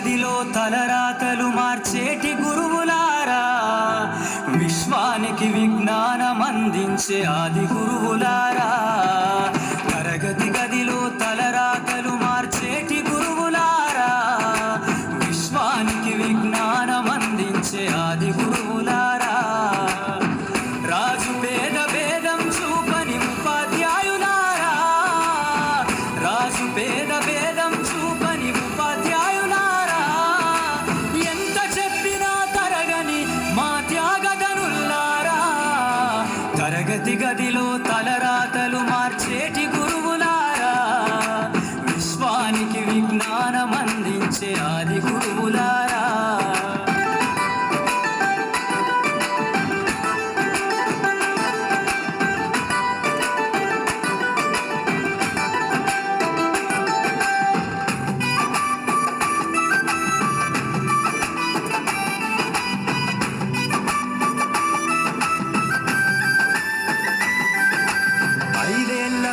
గదిలో తలరాతలు మార్చేటి గురువులారా, విశ్వానికి విజ్ఞానం అందించే ఆది గురువులారా. తరగతి గదిలో తలరాతలు మార్చేటి గురువులారా, విశ్వానికి విజ్ఞానం అందించే ఆది గురువులారా. రాజు పేద భేదం చూపని ఉపాధ్యాయులారా, రాజు పేద భేదం చూపని ఉపాధ్యాయులారా. ఎంత చెప్పినా తరగని మా త్యాగధనులారా, తరగతి గదిలో తలరాతలు మార్చేటి గురువులారా, విశ్వానికి విజ్ఞానం అందించే ఆది గురువులారా.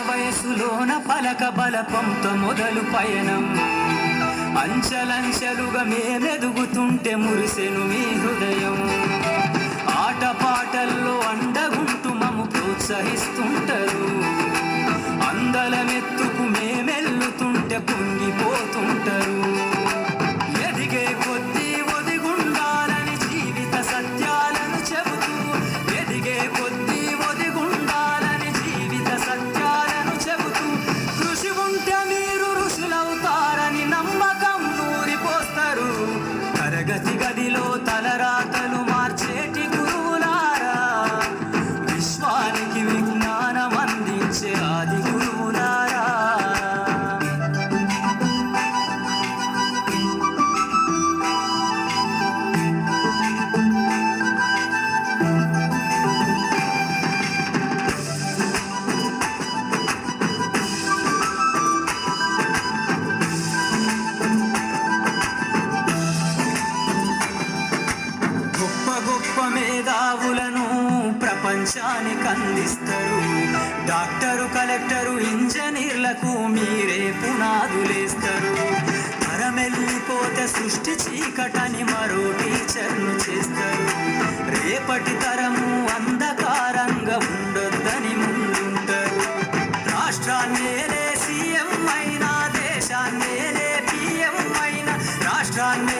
వయసులోన పలక బలపంతో మొదలు పయనం, అంచెలంచెలుగా మేమెదుగుతుంటే మురిసెను మీ హృదయం. ఆటపాటల్లో అండగుంటూ మము ప్రోత్సహిస్తుంటారు, అందలమెత్తుకు మేమెల్లుతుంటే పొంగిపోతుంటారు. ఎదిగే కొద్దీ ఒదిగుండాలని జీవిత సత్యాలను చెబుతూ, ఎదిగే కొద్దీ ఒదిగుండాలని జీవిత సత్యాలను చెబుతూ, కృషి ఉంటే మీరు ఋషులవుతారని నమ్మకం నూరిపోస్తారు. తరగతి గదిలో తలరాతలు మార్చేటి గురువులారా, విశ్వానికి విజ్ఞానం అందించే ఆది గురువులారా. గొప్ప మేధావులను ప్రపంచానికి అందిస్తారు. డాక్టరు, కలెక్టరు, ఇంజనీర్లకు మీరే పునాదులేస్తారు. తరమెల్లిపోతే సృష్టి చీకటని మరో టీచర్ను చేస్తారు. రేపటి తరము అంధకారంగా ఉండొద్దని ముందుంటారు. రాష్ట్రాన్నేలే సీఎం అయినా, దేశాన్నేలే పిఎం అయినా, రాష్ట్రాన్ని